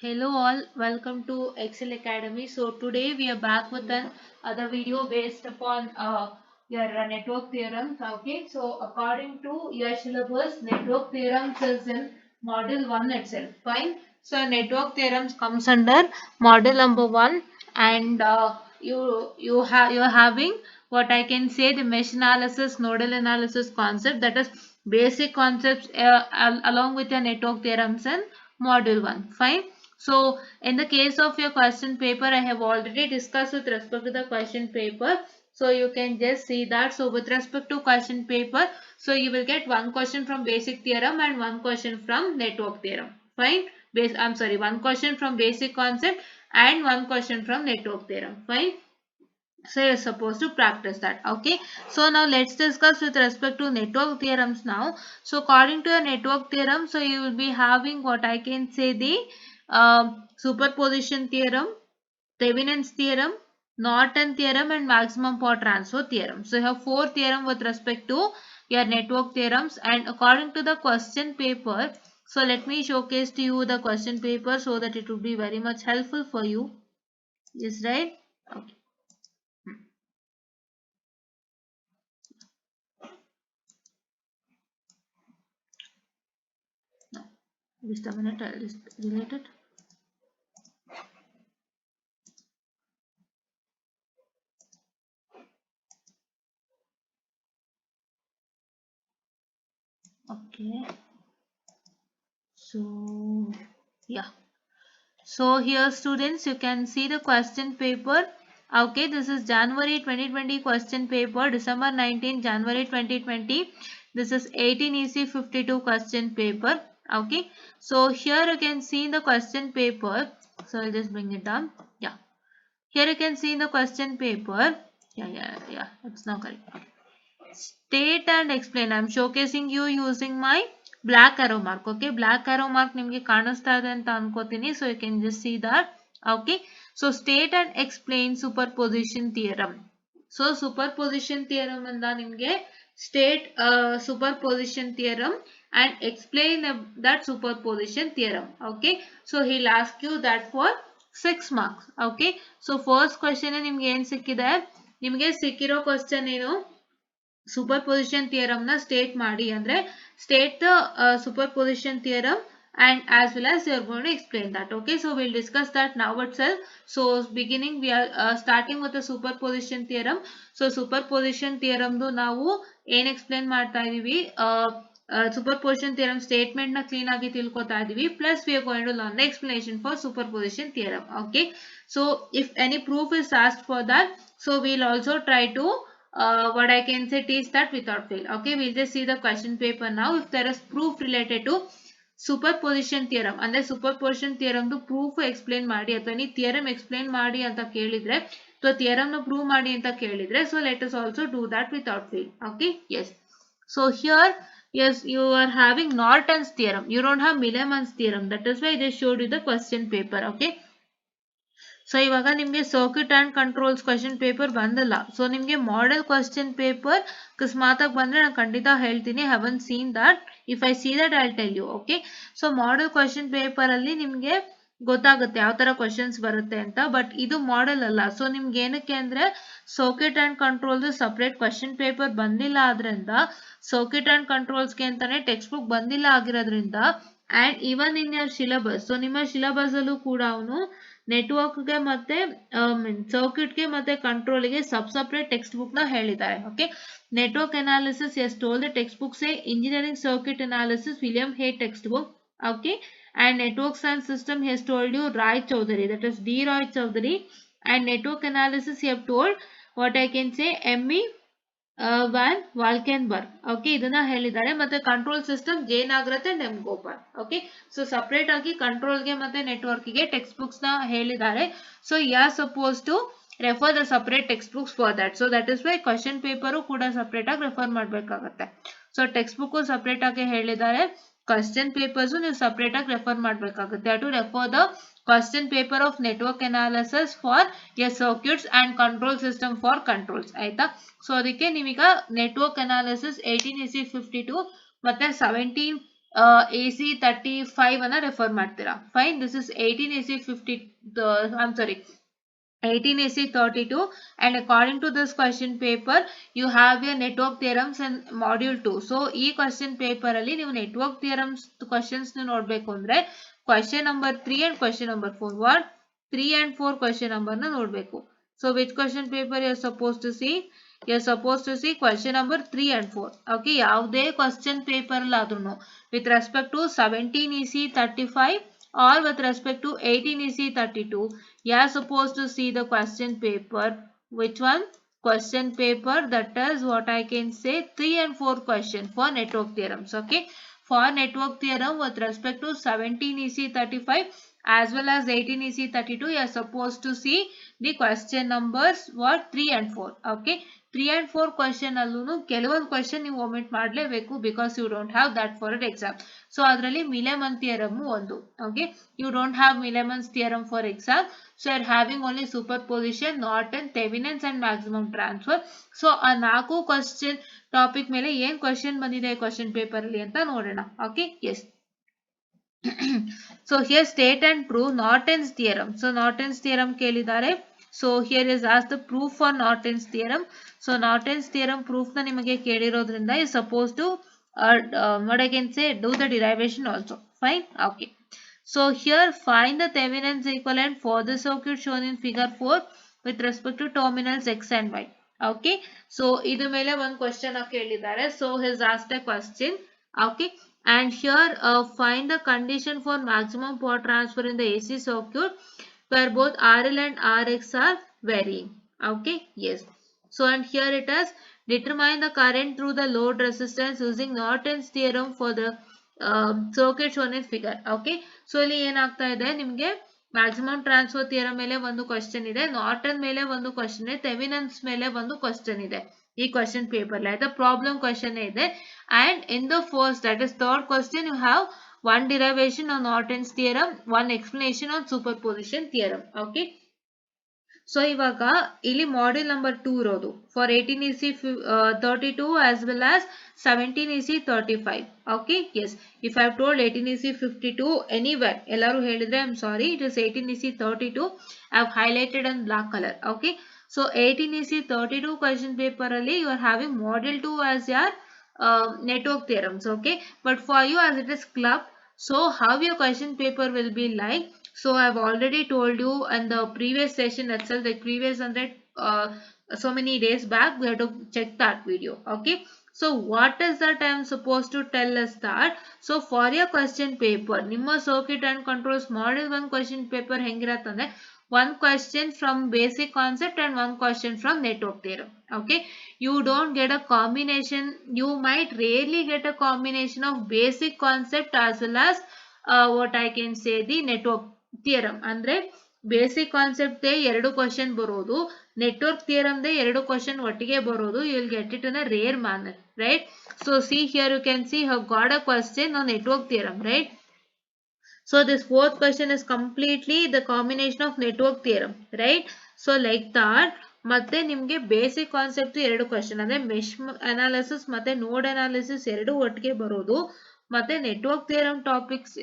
Hello all, welcome to Excel Academy. So today we are back with an other video based upon your network theorems. Okay, so according to your syllabus, network theorems is in module 1 itself. Fine. So network theorems comes under module number 1, and you're having what I can say the mesh analysis, nodal analysis concept, that is basic concepts along with your network theorems in module 1. Fine. So in the case of your question paper, I have already discussed with respect to the question paper. So you can just see that. So with respect to question paper, so you will get one question from basic theorem and one question from network theorem. Fine. I'm sorry, one question from basic concept and one question from network theorem. Fine. So you're supposed to practice that. Okay, so now let's discuss with respect to network theorems now. So according to your network theorem, so you will be having what I can say the superposition theorem, Thevenin's theorem, Norton theorem, and maximum power transfer theorem. So you have four theorem with respect to your network theorems, and according to the question paper, so let me showcase to you the question paper so that it will be very much helpful for you. Yes, right? Okay. Just a minute, I'll just delete it. Okay. So, yeah. So here students, you can see the question paper. Okay, this is January 2020 question paper, December 19, January 2020. This is 18 EC 52 question paper. Okay, so here you can see the question paper. So I'll just bring it down. Yeah, here you can see the question paper. Yeah, it's not correct. Okay. State and explain. I'm showcasing you using my black arrow mark. Okay, black arrow mark ನಿಮಗೆ ಕಾಣಿಸ್ತಾ ಇದೆ ಅಂತ ಅನ್ಕೋತೀನಿ. So you can just see that. Okay, so state and explain superposition theorem. So superposition theorem ಇಂದ ನಿಮಗೆ state superposition theorem and explain that superposition theorem. Okay, so he'll ask you that for 6 marks. Okay, so first question ನಿಮಗೆ ಏನು ಸಿಕ್ಕಿದೆ, ನಿಮಗೆ ಸಿಕ್ಕಿರೋ question ಏನು, superposition theorem na state ಮಾಡಿ ಅಂದ್ರೆ state the superposition theorem, and as well as you are going to explain that. Okay, so we'll discuss that now itself. So beginning we are starting with the superposition theorem. So superposition theorem ದು ನಾವು ಏನು explain ಮಾಡ್ತಾ ಇದೀವಿ, superposition theorem statement na clean ಆಗಿ ತಿಳ್ಕೊತಾ ಇದೀವಿ, plus we are going to learn the explanation for superposition theorem. Okay, so if any proof is asked for that, so we'll also try to what I can say teach that without fail. Okay, we'll just see the question paper now. If there is proof related to superposition theorem ಅಂದ್ರೆ superposition theorem ದು proof explain ಮಾಡಿ ಅಥವಾ any theorem explain ಮಾಡಿ ಅಂತ ಕೇಳಿದ್ರೆ ಅಥವಾ theorem ನ prove ಮಾಡಿ ಅಂತ ಕೇಳಿದ್ರೆ, so let us also do that without fail. Okay, yes. So here, yes, you are having Norton's theorem. You don't have Milliman's theorem. That is why they showed you the question paper. Okay. So ಇವಾಗ ನಿಮಗೆ circuit and controls question paper ಬಂದಲ್ಲ. So ನಿಮಗೆ model question paper ಅಕಸ್ಮಾತಾಗಿ ಬಂದ್ರೆ ನಾನು ಖಂಡಿತ ಹೇಳ್ತೀನಿ. Haven't seen that, if I see that I tell you. Okay, so model question paper ಅಲ್ಲಿ ನಿಮಗೆ ಗೊತ್ತಾಗುತ್ತೆ ಯಾವ ತರ ಕ್ವಶನ್ಸ್ ಬರುತ್ತೆ ಅಂತ, ಬಟ್ ಇದು ಮಾಡೆಲ್ ಅಲ್ಲ. ಸೊ ನಿಮ್ಗೆ ಏನಕ್ಕೆ ಅಂದ್ರೆ circuit and control separate question paper ಬಂದಿಲ್ಲ ಆದ್ರಿಂದ, ಸರ್ಕ್ಯೂಟ್ ಅಂಡ್ ಕಂಟ್ರೋಲ್ಸ್ಗೆ ಅಂತಾನೆ ಟೆಕ್ಸ್ಟ್ ಬುಕ್ ಬಂದಿಲ್ಲ ಆಗಿರೋದ್ರಿಂದ, and even in your syllabus, so ನಿಮ್ಮ ಸಿಲೆಬಸ್ ಅಲ್ಲೂ ಕೂಡ ಅವನು ನೆಟ್ವರ್ಕ್ಗೆ ಮತ್ತೆ ಸರ್ಕ್ಯೂಟ್ಗೆ ಮತ್ತೆ ಕಂಟ್ರೋಲ್ಗೆ ಸಪ್ರೇಟ್ ಟೆಕ್ಸ್ಟ್ ಬುಕ್ ನ ಹೇಳಿದ್ದಾರೆ. Okay, network analysis as told the text book say engineering circuit analysis William Hayt text book. Okay, and networks and system he has told you Rai Chaudhary, that is D Roy Chaudhary, and network analysis he have told what I can say ME Van Valkenburg. Okay, ಇದನ್ನ ಹೇಳಿದ್ದಾರೆ. ಮತ್ತೆ control system J Nagrath and M Gopal. Okay, so separate ಆಗಿ ಕಂಟ್ರೋಲ್ಗೆ ಮತ್ತೆ ನೆಟ್ವರ್ಕ್ಗೆ text books ನ ಹೇಳಿದ್ದಾರೆ. So you are suppose to refer the separate text books for that. So that is why question paper ಕೂಡ ಸಪರೇಟ್ ಆಗಿ ರೆಫರ್ ಮಾಡಬೇಕಾಗತ್ತೆ. ಸೊ ಟೆಕ್ಸ್ಟ್ ಬುಕ್ ಸಪರೇಟ್ ಆಗಿ ಹೇಳಿದ್ದಾರೆ, ಕ್ವಶನ್ ಪೇಪರ್ಸ್ ನೀವು ಸಪರೇಟ್ ಆಗಿ ರೆಫರ್ ಮಾಡಬೇಕಾಗುತ್ತೆ. To refer the question paper of network analysis for your circuits and control system for controls. ಆಯ್ತಾ, so ಅದಕ್ಕೆ ನೀವೀಗ ನೆಟ್ವರ್ಕ್ ಅನಾಲಿಸಿಸ್ 18 52 ಮತ್ತೆ 17 AC 35 ಅನ್ನ ರೆಫರ್ ಮಾಡ್ತೀರಾ. Fine, this is 18 AC 50, I'm sorry, 18 AC 32, and according to this question paper you have your network theorems and module 2. so ಈ question paper ಅಲ್ಲಿ ನೀವು network theorems questions ನೋಡಬೇಕು ಅಂದ್ರೆ question number 3 and question number 4, what 3 and 4 question number ನ ನೋಡಬೇಕು. so which question paper you are supposed to see? you are supposed to see question number 3 and 4. okay, ಯಾವುದೇ question paper ಅಲ್ಲಾದ್ರೂ with respect to 17 EC 35 or with respect to 18 EC 32, you are supposed to see the question paper. Which one? Question paper, that is what I can say 3 and 4 question for network theorems. okay, for network theorem with respect to 17 EC 35 as well as 18 EC 32, you are supposed to see the question numbers what 3 and 4. okay, 3 and 4 question allೂ ಕೆಲವೊಂದು question ನೀವು omit ಮಾಡಲೇಬೇಕು because you don't have that for an exam. so ಅದರಲ್ಲಿ ಮಿಲೆಮನ್ theorem ಒಂದು. okay, you don't have Millemann's theorem for exam, so you are having only superposition, Norton, Thevenin's and maximum transfer. so ಆ ನಾಲ್ಕು question topic ಮೇಲೆ ಏನು question ಬಂದಿದೆ question paper ಅಲ್ಲಿ ಅಂತ ನೋಡೋಣ. okay, yes. so here state and prove Norton's theorem. so Norton's theorem ಕೇಳಿದ್ದಾರೆ. so here is asked the proof for Norton's theorem. so Norton's theorem proof na ನಿಮಗೆ ಕೇಳಿರೋದ್ರಿಂದ is supposed to what I can say do the derivation also. fine, okay. so here find the Thevenin's equivalent for the circuit shown in figure 4 with respect to terminals x and y. okay, so idu mele one question ಕೇಳಿದ್ದಾರೆ. so has asked a question. okay, and here find the condition for maximum power transfer in the AC circuit where both RL and RX are varying. okay, yes. so and here it has determine the current through the load resistance using Norton's theorem for the circuit shown in figure. okay, so ಇಲ್ಲಿ ಏನಾಗ್ತಾ ಇದೆ ನಿಮಗೆ maximum transfer theorem ಮೇಲೆ ಒಂದು question ಇದೆ, Norton ಮೇಲೆ ಒಂದು question ಇದೆ, ಥೆವೆನಿನ್ಸ್ ಮೇಲೆ ಒಂದು ಕ್ವಶನ್ ಇದೆ ಈ ಕ್ವಶನ್ ಪೇಪರ್ ಆಯ್ತಾ. ಪ್ರಾಬ್ಲಮ್ ಕ್ವಶನ್ ಇದೆ and in the first, that is third question, you have one derivation on Norton's theorem, one explanation on superposition theorem. okay, so ಇವಾಗ ಇಲ್ಲಿ module number 2 ಇರೋದು for 18 EC 32 as well as 17 EC 35. okay, yes. if I have told 18 EC 52 anywhere ಎಲ್ಲರೂ ಹೇಳಿದ್ರೆ I am sorry, it is 18 EC 32. I have highlighted in black color. okay, so 18 EC 32 question paper ಅಲ್ಲಿ you are having module 2 as your network theorems. okay, but for you as it is club, so how your question paper will be like, so I have already told you in the previous session itself, the previous 100 so many days back we have to check that video. okay, so what is that I am supposed to tell us that, so for your question paper ನಿಮ್ಮ circuit and controls model 1 question paper ಹೆಂಗಿರತ್ತಂದ್ರೆ one question from basic concept and one question from network theorem. okay, you don't get a combination, you might rarely get a combination of basic concept as well as what I can say the network theorem. ಅಂದ್ರೆ basic concept ದೇ ಎರಡು question ಬರೋದು, network theorem ದೇ ಎರಡು question ಒಟ್ಟಿಗೆ ಬರೋದು. You will get it in a rare manner, right. So see here you can see have got a question on network theorem, right. So this fourth question is completely the combination of network theorem, right? So like that, ಮತ್ತೆ ನಿಮಗೆ basic concept ಎರಡು question ಅಂದ್ರೆ mesh analysis ಮತ್ತೆ node analysis ಎರಡು ಒಟ್ಟಿಗೆ ಬರೋದು, ಮತ್ತೆ network theorem topics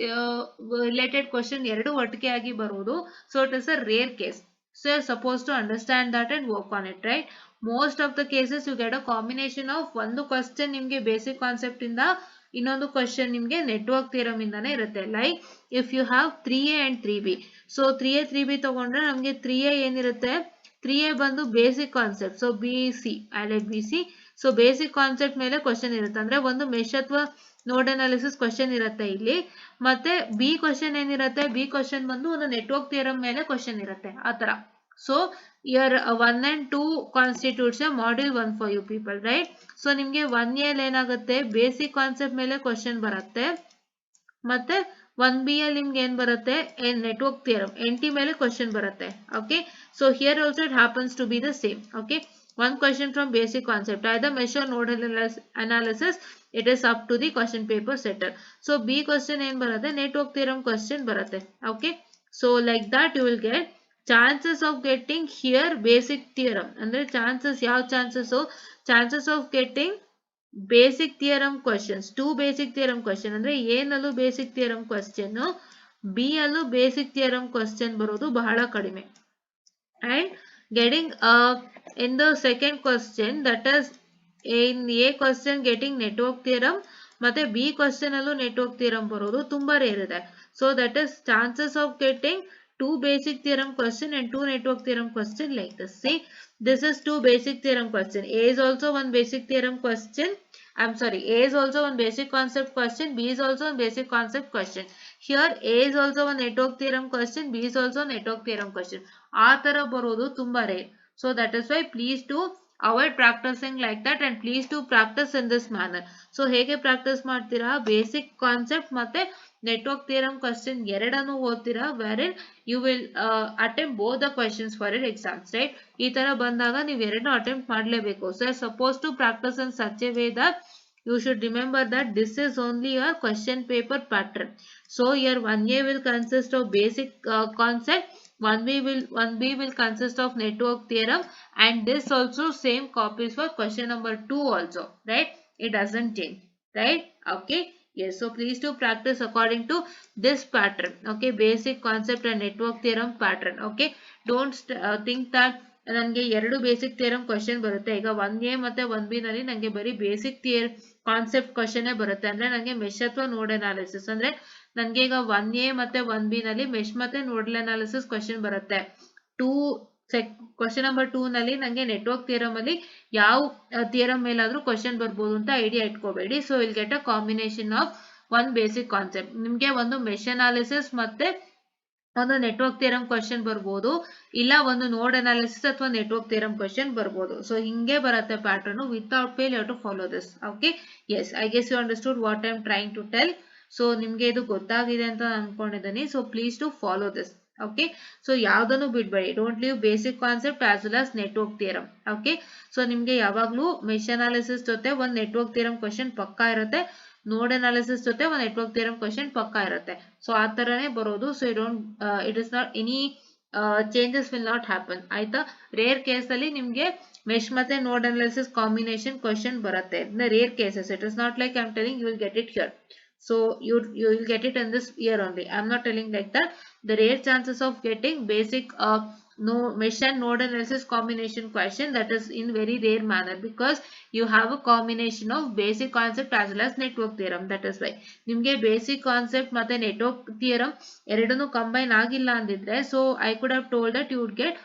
related question ಎರಡು ಒಟ್ಟಿಗೆ ಆಗಿ ಬರೋದು. So it is a rare case. So you're supposed to understand that and work on it, right? Most of the cases you get a combination of ಒಂದು question ನಿಮಗೆ basic concept ಇಂದ, ಇನ್ನೊಂದು question ನಿಮಗೆ network theorem ಇಂದಾನೆ ಇರುತ್ತೆ. Like if you have 3A and 3B, so 3A 3B ತಗೊಂಡ್ರೆ ನಮಗೆ 3A ಏನಿರುತ್ತೆ, 3A ಬಂದು ಬೇಸಿಕ್ ಕಾನ್ಸೆಪ್ಟ್, ಸೊ BC ಅಲೆಟ್ BC. ಸೊ ಬೇಸಿಕ್ ಕಾನ್ಸೆಪ್ಟ್ ಮೇಲೆ ಕ್ವಶನ್ ಇರುತ್ತೆ, ಅಂದ್ರೆ ಒಂದು ಮೆಶ್ ಅಥವಾ ನೋಡ್ ಅನಾಲಿಸಿಸ್ ಕ್ವಶನ್ ಇರುತ್ತೆ ಇಲ್ಲಿ. ಮತ್ತೆ ಬಿ ಕ್ವಶನ್ ಏನಿರುತ್ತೆ, ಬಿ ಕ್ವಶನ್ ಬಂದು ಒಂದು ನೆಟ್ವರ್ಕ್ ಥಿಯರಮ್ ಮೇಲೆ ಕ್ವಶನ್ ಇರುತ್ತೆ, ಆತರ. So year 1 and 2 constitutes module 1 for you people, right. So ನಿಮ್ಗೆ 1A ಏನಾಗುತ್ತೆ, ಬೇಸಿಕ್ ಕಾನ್ಸೆಪ್ಟ್ ಮೇಲೆ ಕ್ವಶನ್ ಬರುತ್ತೆ, ಮತ್ತೆ 1B ಅಲ್ಲಿ ನಿಮ್ಗೆ ಏನ್ ಬರುತ್ತೆ, ನೆಟ್ವರ್ಕ್ ಥಿಯರಮ್ NT ಮೇಲೆ ಕ್ವಶನ್ ಬರುತ್ತೆ. Okay, so here also it happens to be the same. Okay, one question from basic concept, either measure node analysis, it is up to the question paper setter. So B question ಏನ್ ಬರುತ್ತೆ, network theorem question ಬರುತ್ತೆ. okay, so like that you will get chances of getting here basic theorem, ಅಂದ್ರೆ chances ಯಾವ chances of getting basic theorem questions, 2 basic theorem question ಅಂದ್ರೆ A ನಲ್ಲೂ basic theorem question, B ಅಲ್ಲೂ basic theorem question ಬರೋದು ಬಹಳ ಕಡಿಮೆ. And getting in the second question, that is in A question getting network theorem ಮತ್ತೆ B question ಅಲ್ಲೂ network theorem ಬರೋದು ತುಂಬಾ ರೇರ್ ಇದೆ. So that is chances of getting 2 basic theorem question and 2 network theorem question like this. See, this is 2 basic theorem question. A is also one basic theorem question. I'm sorry, A is also one basic concept question, B is also one basic concept question. Here A is also one network theorem question, B is also network theorem question. ಆ ತರ ಬರೋದು ತುಂಬಾ rare. So that is why please do avoid practicing like that and please do practice in this manner. So ಹೇಗೆ practice ಮಾಡ್ತೀರಾ, basic concept ಮತ್ತೆ network theorem question ಎರಡನ್ನು ಓದ್ತೀರಾ, wherein you will attempt both the questions for your exams, right? ಈ ತರ ಬಂದಾಗ ನೀವು ಎರಡನ್ನು ಅಟೆಂಪ್ಟ್ ಮಾಡಲೇಬೇಕು. So supposed to practice in such a way that you should remember that this is only your question paper pattern. So your 1A will consist of basic concept, 1B will consist of network theorem, and this also same copies for question number 2 also, right? It doesn't change, right? Okay, yes, so please do practice according to this pattern. Okay, basic concept and network theorem pattern. Okay, don't think that ನನಗೆ ಎರಡು basic theorem question ಬರುತ್ತೆ, ಈಗ 1A ಮತ್ತೆ 1B ನಲ್ಲಿ ನನಗೆ ಬರೀ basic concept question ಬರುತ್ತೆ ಅಂದ್ರೆ ನನಗೆ ಮೆಶ್ ಅಥವಾ ನೋಡ್ ಅನಾಲಿಸಿಸ್ ಅಂದ್ರೆ ನನಗೆ ಈಗ 1A ಮತ್ತೆ 1B ನಲ್ಲಿ ಮೆಶ್ ಮತ್ತೆ ನೋಡಲ್ ಅನಾಲಿಸಿಸ್ ಕ್ವಶನ್ ಬರುತ್ತೆ. ಕ್ವಶನ್ ನಂಬರ್ 2 ನಲ್ಲಿ ನನಗೆ ನೆಟ್ವರ್ಕ್ ಥಿಯರಮ್ ಅಲ್ಲಿ ಯಾವ ಥಿಯರಮ್ ಮೇಲಾದ್ರೂ ಕ್ವಶನ್ ಬರ್ಬೋದು ಅಂತ ಐಡಿಯಾ ಇಟ್ಕೋಬೇಡಿ. So will get a combination of one basic concept. ನಿಮ್ಗೆ ಒಂದು ಮೆಶ್ ಅನಾಲಿಸಿಸ್ ಮತ್ತೆ ಒಂದು ನೆಟ್ವರ್ಕ್ ಥಿಯರಮ್ ಕ್ವಶನ್ ಬರ್ಬೋದು, ಇಲ್ಲ ಒಂದು ನೋಡ್ ಅನಾಲಿಸಿಸ್ ಅಥವಾ ನೆಟ್ವರ್ಕ್ ಥಿಯರಮ್ ಕ್ವಶನ್ ಬರ್ಬೋದು. ಸೊ ಹಿಂಗೆ ಬರುತ್ತೆ pattern. Without fail you have to follow this. Okay, yes, I guess you understood what I am trying to tell. So ನಿಮ್ಗೆ ಇದು ಗೊತ್ತಾಗಿದೆ ಅಂತ ಅನ್ಕೊಂಡಿದ್ದೀನಿ. So please to follow this. Okay, so ಯಾವ್ದನ್ನು ಬಿಡ್ಬೇಡಿ. Don't leave basic concept as well as network theorem. Okay, so ನಿಮ್ಗೆ ಯಾವಾಗ್ಲೂ mesh analysis ಜೊತೆ ಒಂದು ನೆಟ್ವರ್ಕ್ ಥಿಯರಮ್ ಕ್ವಶನ್ ಪಕ್ಕಾ ಇರುತ್ತೆ, ನೋಡ್ ಅನಾಲಿಸಿಸ್ ಜೊತೆ ಒಂದು ನೆಟ್ವರ್ಕ್ ಥಿಯರಮ್ ಕ್ವಶನ್ ಪಕ್ಕಾ ಇರುತ್ತೆ. ಸೊ ಆ ತರನೇ ಬರೋದು. So it is not any changes will not happen, ಆಯ್ತಾ? ರೇರ್ ಕೇಸ್ ಅಲ್ಲಿ ನಿಮ್ಗೆ ಮೆಶ್ ಮತ್ತೆ ನೋಡ್ ಅನಾಲಿಸಿಸ್ ಕಾಂಬಿನೇಷನ್ ಕ್ವಶನ್ ಬರುತ್ತೆ. Rare cases, it is not like I am telling you will get it here. So you will get it in this year only. I am not telling like that. The rare chances of getting basic no mesh and node analysis combination question, that is in very rare manner, because you have a combination of basic concept as well as network theorem. That is why ನಿಮಗೆ basic concept ಮತ್ತೆ network theorem ಎರಡನ್ನು combine ಆಗಿಲ್ಲ ಅಂದಿದ್ರೆ, so I could have told that you would get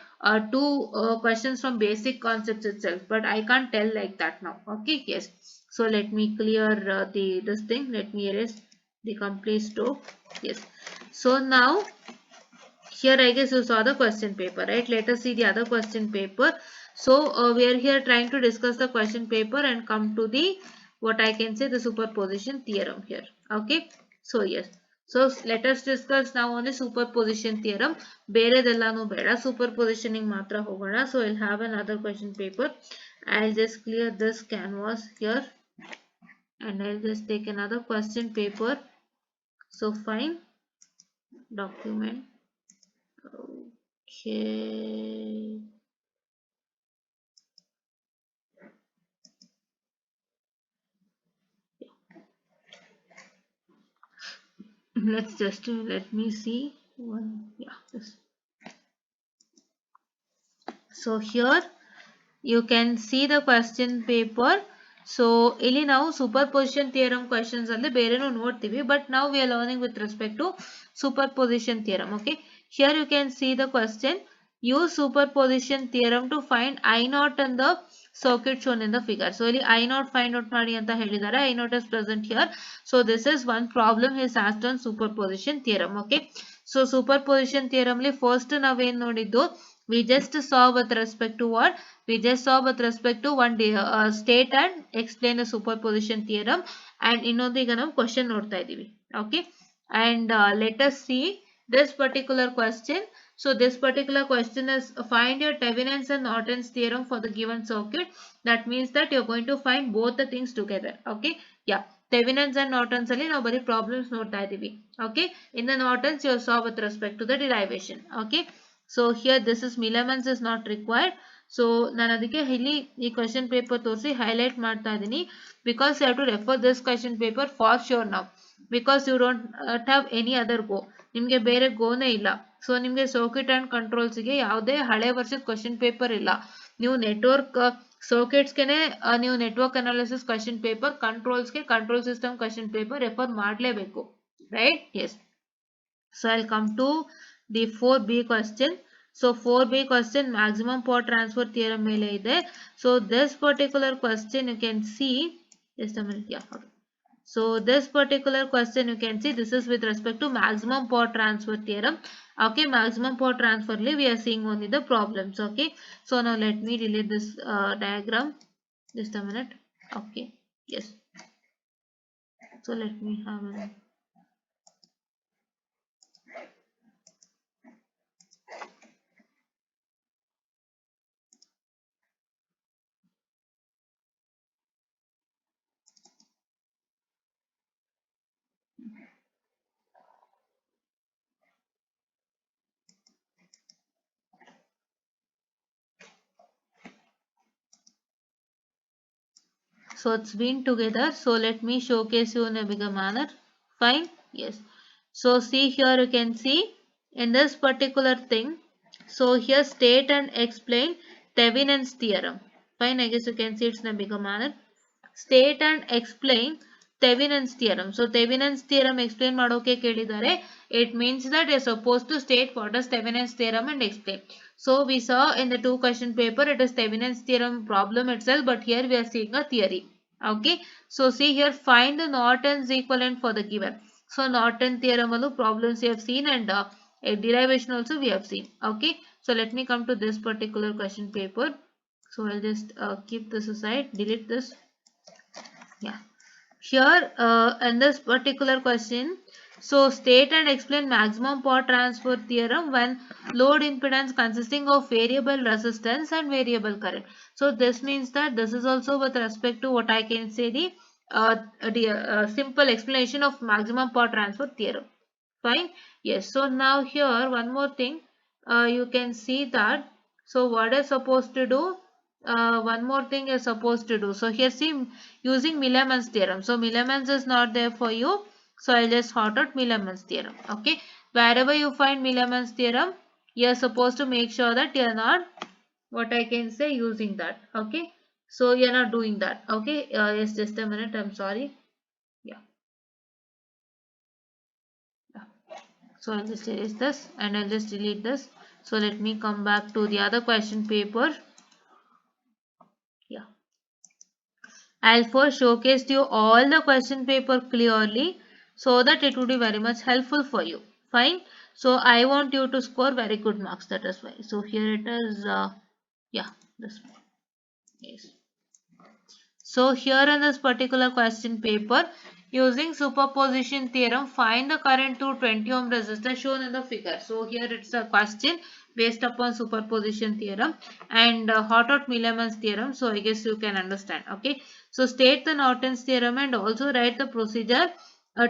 two questions from basic concepts itself, but I can't tell like that now. Okay, yes. So let me clear this thing. Let me erase the complete stroke. Yes. So now here I guess you saw the question paper, right? Let us see the other question paper. So we are here trying to discuss the question paper and come to the what I can say the superposition theorem here. Okay. So yes. So let us discuss now only superposition theorem. ಬೇರೆದೆಲ್ಲಾನು ಬೇಡ, superpositioning ಮಾತ್ರ ಹೋಗೋಣ. So we'll have another question paper. I'll just clear this canvas here and I'll just take another question paper. So fine, document. Okay, let's just let me see one. Yeah, this. So here you can see the question paper. So ಇಲ್ಲಿ ನಾವು superposition theorem questions ಅಲ್ಲಿ ಬೇರೆನೂ ನೋಡ್ತೀವಿ, but now we are learning with respect to superposition theorem. Okay, here you can see the question. Use superposition theorem to find I naught in the circuit shown in the figure. So ಇಲ್ಲಿ I naught find out ಮಾಡಿ ಅಂತ ಹೇಳಿದ್ದಾರೆ. I naught is present here. So this is one problem is asked on superposition theorem. Okay, so superposition theorem ಅಲ್ಲಿ first ನಾವೇನ್ ನೋಡಿದ್ದು, we just saw with respect to what? We just saw with respect to one state and explain the superposition theorem, and ಇನ್ನೊಂದು ಈಗ ನಾವು question ನೋಡ್ತಾ ಇದೀವಿ. Okay, and let us see this particular question. So this particular question is find your Thevenin's and Norton's theorem for the given circuit. That means that you're going to find both the things together. Okay, yeah, Thevenin's and Norton's ಅಲ್ಲಿ ನಾವು ಬರೀ problems ನೋಡ್ತಾ ಇದೀವಿ. Okay, in the Norton's you saw with respect to the derivation. Okay, so here this is Milliman's is not required. So ನಾನು ಅದಕ್ಕೆ ಇಲ್ಲಿ ಈ question paper ತೋರಿಸಿ ಹೈಲೈಟ್ ಮಾಡ್ತಾ ಇದ್ದೀನಿ, because you have to refer this question paper for sure ನಾವು, because you don't have any other go, ನಿಮಗೆ ಬೇರೆ ಗೋನೇ ಇಲ್ಲ. ಸೊ ನಿಮಗೆ ಸರ್ಕ್ಯೂಟ್ ಅಂಡ್ ಕಂಟ್ರೋಲ್ಸ್ಗೆ ಯಾವುದೇ ಹಳೆ ವರ್ಷದ ಕ್ವೆಶ್ಚನ್ ಪೇಪರ್ ಇಲ್ಲ. ನೀವು ನೆಟ್ವರ್ಕ್ ಸರ್ಕ್ಯೂಟ್ಸ್ಗೆ ನೀವು ನೆಟ್ವರ್ಕ್ ಅನಾಲಿಸಿಸ್ ಕ್ವೆಶ್ಚನ್ ಪೇಪರ್, ಕಂಟ್ರೋಲ್ಸ್ಗೆ control system question paper refer ಮಾಡಲೇಬೇಕು, right? Yes. So I'll come to the 4B question. So 4B question maximum power transfer theorem mele ide. So this particular question you can see, just a minute, yeah, okay. So this particular question you can see, this is with respect to maximum power transfer theorem. Okay, maximum power transfer li we are seeing only the problems. Okay, so now let me delete this diagram, just a minute. Okay, yes. So let me have a so it's been together. So let me showcase you in a bigger manner. Fine. Yes. So see here, you can see in this particular thing. So here state and explain Thevenin's theorem. Fine. I guess you can see it's in a bigger manner. State and explain Thevenin's theorem. So Thevenin's theorem explain ಮಾಡೋಕೆ ಕೇಳಿದ್ದಾರೆ. It means that you're supposed to state what is Thevenin's theorem and explain. So we saw in the 2 question paper it is Thevenin's theorem problem itself, but here we are seeing a theory. Okay. So see here, find the Norton's equivalent for the given. So Norton theorem allo problems we have seen, and a derivation also we have seen. Okay. So let me come to this particular question paper. So I'll just keep this aside, delete this. Yeah. Here in this particular question, so state and explain maximum power transfer theorem when load impedance consisting of variable resistance and variable current. So this means that this is also with respect to what I can say the simple explanation of maximum power transfer theorem. Fine. Yes. So now here one more thing, you can see that, so what is supposed to do, one more thing is supposed to do. So here see, using Milliman's theorem. So Milliman's is not there for you, so I'll just hot out Milliman's theorem. Okay, wherever you find Milliman's theorem, you're supposed to make sure that you're not, what I can say, using that. Okay, so you're not doing that. Okay, yes, just a minute, I'm sorry. Yeah. So I'll just erase this and I'll just delete this. So let me come back to the other question paper. Yeah. I'll first showcase to you all the question paper clearly, so that it would be very much helpful for you. Fine. So I want you to score very good marks. That is why. So here it is. Yeah, this one. Yes. So here in this particular question paper, using superposition theorem, find the current through 20 ohm resistor shown in the figure. So here it's a question based upon superposition theorem and hot out Milliman's theorem. So I guess you can understand. Okay. So state the Norton's theorem and also write the procedure